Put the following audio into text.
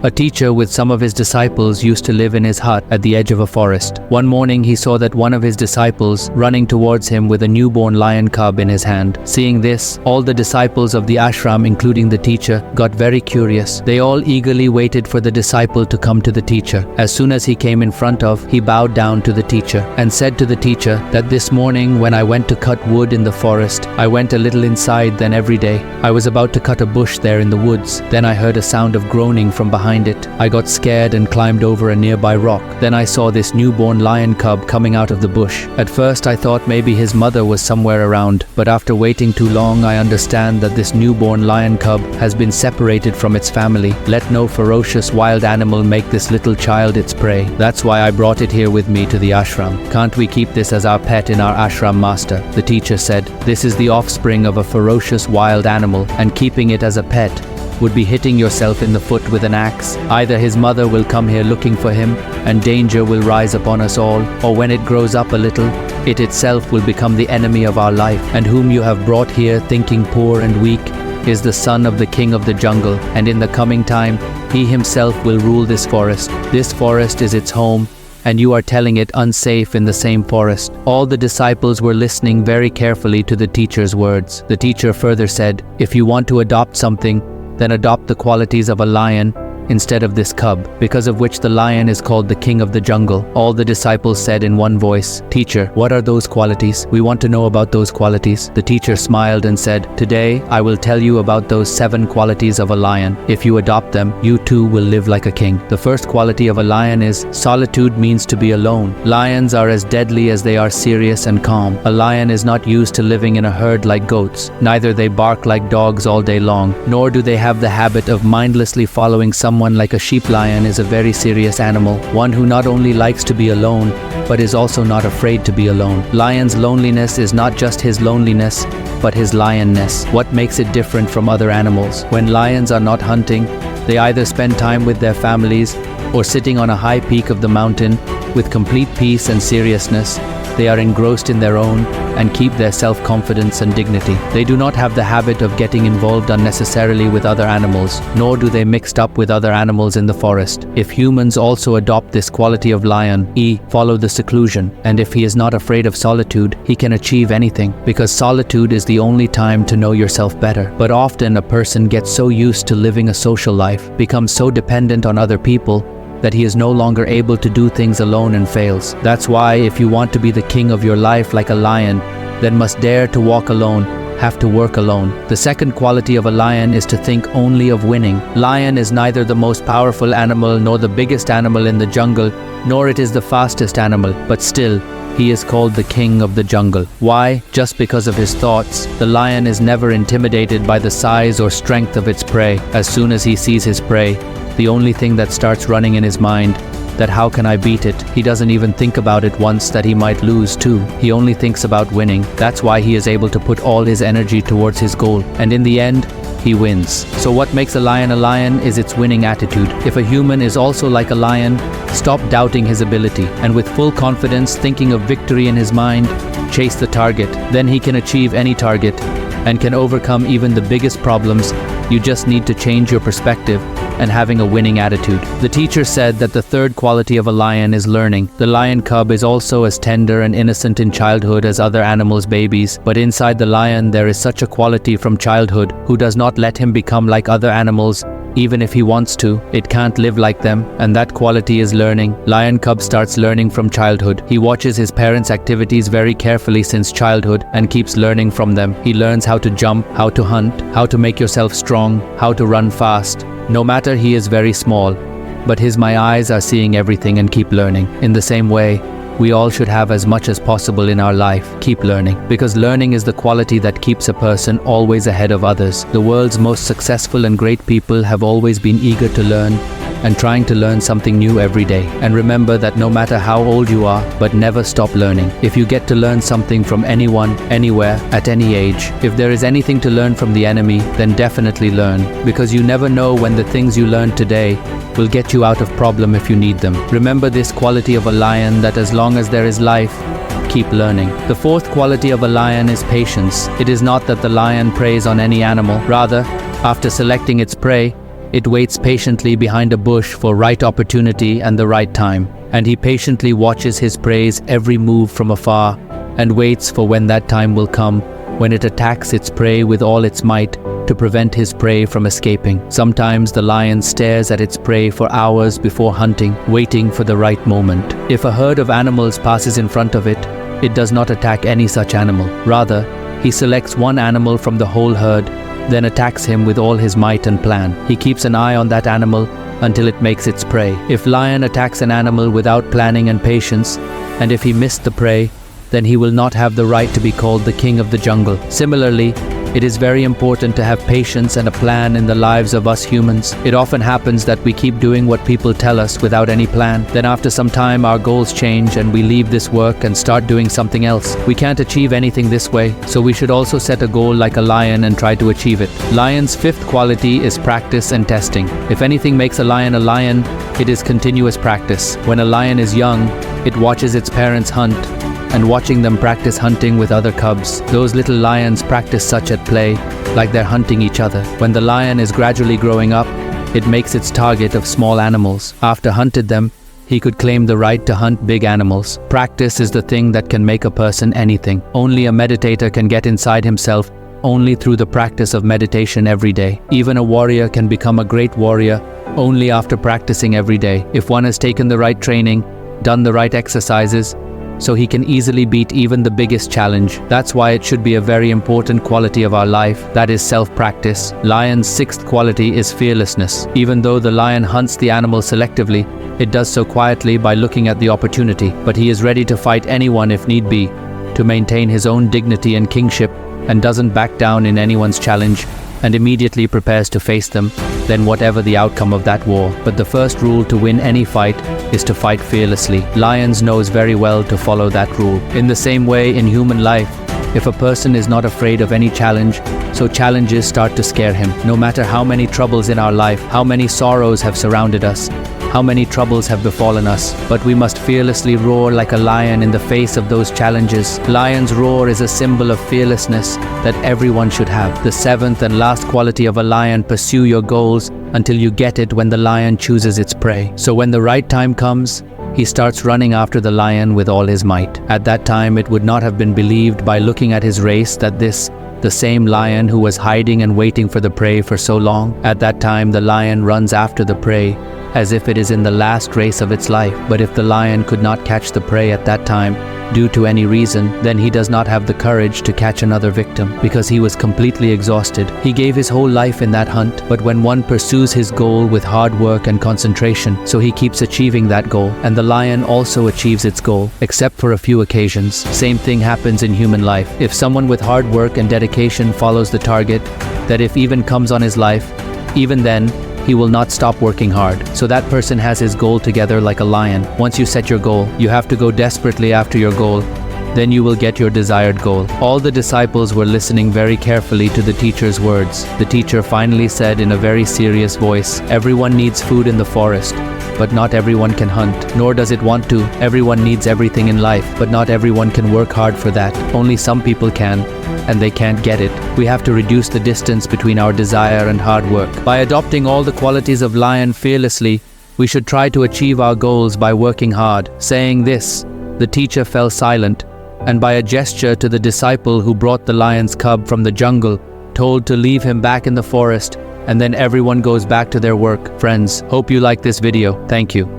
A teacher with some of his disciples used to live in his hut at the edge of a forest. One morning he saw that one of his disciples running towards him with a newborn lion cub in his hand. Seeing this, all the disciples of the ashram, including the teacher, got very curious. They all eagerly waited for the disciple to come to the teacher. As soon as he came in front of, he bowed down to the teacher and said to the teacher that this morning when I went to cut wood in the forest, I went a little inside than every day. I was about to cut a bush there in the woods. Then I heard a sound of groaning from behind it. I got scared and climbed over a nearby rock. Then I saw this newborn lion cub coming out of the bush. At first I thought maybe his mother was somewhere around, but after waiting too long I understand that this newborn lion cub has been separated from its family. Let no ferocious wild animal make this little child its prey. That's why I brought it here with me to the ashram. Can't we keep this as our pet in our ashram, master? The teacher said, this is the offspring of a ferocious wild animal, and keeping it as a pet would be hitting yourself in the foot with an axe. Either his mother will come here looking for him, and danger will rise upon us all, or when it grows up a little, it itself will become the enemy of our life, and whom you have brought here thinking poor and weak is the son of the king of the jungle, and in the coming time, he himself will rule this forest. This forest is its home, and you are telling it unsafe in the same forest. All the disciples were listening very carefully to the teacher's words. The teacher further said, if you want to adopt something, then adopt the qualities of a lion instead of this cub, because of which the lion is called the king of the jungle. All the disciples said in one voice, Teacher, what are those qualities? We want to know about those qualities. The teacher smiled and said, today I will tell you about those 7 qualities of a lion. If you adopt them, you too will live like a king. The first quality of a lion is solitude means to be alone. Lions are as deadly as they are serious and calm. A lion is not used to living in a herd like goats. Neither they bark like dogs all day long, nor do they have the habit of mindlessly following someone like a sheep. Lion is a very serious animal, one who not only likes to be alone, but is also not afraid to be alone. Lion's loneliness is not just his loneliness, but his lionness. What makes it different from other animals? When lions are not hunting, they either spend time with their families or sitting on a high peak of the mountain with complete peace and seriousness. They are engrossed in their own and keep their self-confidence and dignity. They do not have the habit of getting involved unnecessarily with other animals, nor do they mix up with other animals in the forest. If humans also adopt this quality of lion, follow the seclusion, and if he is not afraid of solitude, he can achieve anything, because solitude is the only time to know yourself better. But often a person gets so used to living a social life, becomes so dependent on other people, that he is no longer able to do things alone and fails. That's why if you want to be the king of your life like a lion, then must dare to walk alone, have to work alone. The second quality of a lion is to think only of winning. Lion is neither the most powerful animal nor the biggest animal in the jungle, nor it is the fastest animal, but still, he is called the king of the jungle. Why? Just because of his thoughts. The lion is never intimidated by the size or strength of its prey. As soon as he sees his prey, the only thing that starts running in his mind, that how can I beat it? He doesn't even think about it once that he might lose too. He only thinks about winning. That's why he is able to put all his energy towards his goal. And in the end, he wins. So what makes a lion is its winning attitude. If a human is also like a lion, stop doubting his ability, and with full confidence, thinking of victory in his mind, chase the target. Then he can achieve any target and can overcome even the biggest problems. You just need to change your perspective and having a winning attitude. The teacher said that the third quality of a lion is learning. The lion cub is also as tender and innocent in childhood as other animals' babies, but inside the lion there is such a quality from childhood who does not let him become like other animals. Even if he wants to, it can't live like them, and that quality is learning. Lion cub starts learning from childhood. He watches his parents' activities very carefully since childhood and keeps learning from them. He learns how to jump, how to hunt, how to make yourself strong, how to run fast. No matter he is very small, but my eyes are seeing everything and keep learning. In the same way, we all should have as much as possible in our life. Keep learning, because learning is the quality that keeps a person always ahead of others. The world's most successful and great people have always been eager to learn and trying to learn something new every day. And remember that no matter how old you are, but never stop learning. If you get to learn something from anyone, anywhere, at any age, if there is anything to learn from the enemy, then definitely learn, because you never know when the things you learn today will get you out of problem if you need them. Remember this quality of a lion, that as long as there is life, keep learning. The fourth quality of a lion is patience. It is not that the lion preys on any animal. Rather, after selecting its prey, It waits patiently behind a bush for right opportunity and the right time. And he patiently watches his prey's every move from afar and waits for when that time will come, when it attacks its prey with all its might to prevent his prey from escaping. Sometimes the lion stares at its prey for hours before hunting, waiting for the right moment. If a herd of animals passes in front of it, it does not attack any such animal. Rather, he selects one animal from the whole herd, then attacks him with all his might and plan. He keeps an eye on that animal until it makes its prey. If lion attacks an animal without planning and patience, and if he missed the prey, then he will not have the right to be called the king of the jungle. Similarly, it is very important to have patience and a plan in the lives of us humans. It often happens that we keep doing what people tell us without any plan. Then after some time our goals change and we leave this work and start doing something else. We can't achieve anything this way, so we should also set a goal like a lion and try to achieve it. Lion's fifth quality is practice and testing. If anything makes a lion, it is continuous practice. When a lion is young, it watches its parents hunt, and watching them practice hunting with other cubs. Those little lions practice such at play, like they're hunting each other. When the lion is gradually growing up, it makes its target of small animals. After hunted them, he could claim the right to hunt big animals. Practice is the thing that can make a person anything. Only a meditator can get inside himself only through the practice of meditation every day. Even a warrior can become a great warrior only after practicing every day. If one has taken the right training, done the right exercises, so he can easily beat even the biggest challenge. That's why it should be a very important quality of our life, that is self-practice. Lion's sixth quality is fearlessness. Even though the lion hunts the animal selectively, it does so quietly by looking at the opportunity, but he is ready to fight anyone if need be, to maintain his own dignity and kingship, and doesn't back down in anyone's challenge, and immediately prepares to face them, then whatever the outcome of that war. But the first rule to win any fight is to fight fearlessly. Lions knows very well to follow that rule. In the same way, in human life, if a person is not afraid of any challenge, so challenges start to scare him. No matter how many troubles in our life, how many sorrows have surrounded us, how many troubles have befallen us, but we must fearlessly roar like a lion in the face of those challenges. Lion's roar is a symbol of fearlessness that everyone should have. The seventh and last quality of a lion: pursue your goals until you get it. When the lion chooses its prey, so when the right time comes, he starts running after the lion with all his might. At that time, it would not have been believed by looking at his race that the same lion who was hiding and waiting for the prey for so long. At that time, the lion runs after the prey as if it is in the last race of its life. But if the lion could not catch the prey at that time, due to any reason, then he does not have the courage to catch another victim, because he was completely exhausted. He gave his whole life in that hunt. But when one pursues his goal with hard work and concentration, so he keeps achieving that goal, and the lion also achieves its goal, except for a few occasions. Same thing happens in human life. If someone with hard work and dedication follows the target, that if even comes on his life, even then, he will not stop working hard. So that person has his goal together like a lion. Once you set your goal, you have to go desperately after your goal. Then you will get your desired goal. All the disciples were listening very carefully to the teacher's words. The teacher finally said in a very serious voice, "Everyone needs food in the forest, but not everyone can hunt, nor does it want to. Everyone needs everything in life, but not everyone can work hard for that. Only some people can, and they can't get it. We have to reduce the distance between our desire and hard work. By adopting all the qualities of lion fearlessly, we should try to achieve our goals by working hard." Saying this, the teacher fell silent, and by a gesture to the disciple who brought the lion's cub from the jungle, told to leave him back in the forest, and then everyone goes back to their work. Friends, hope you like this video. Thank you.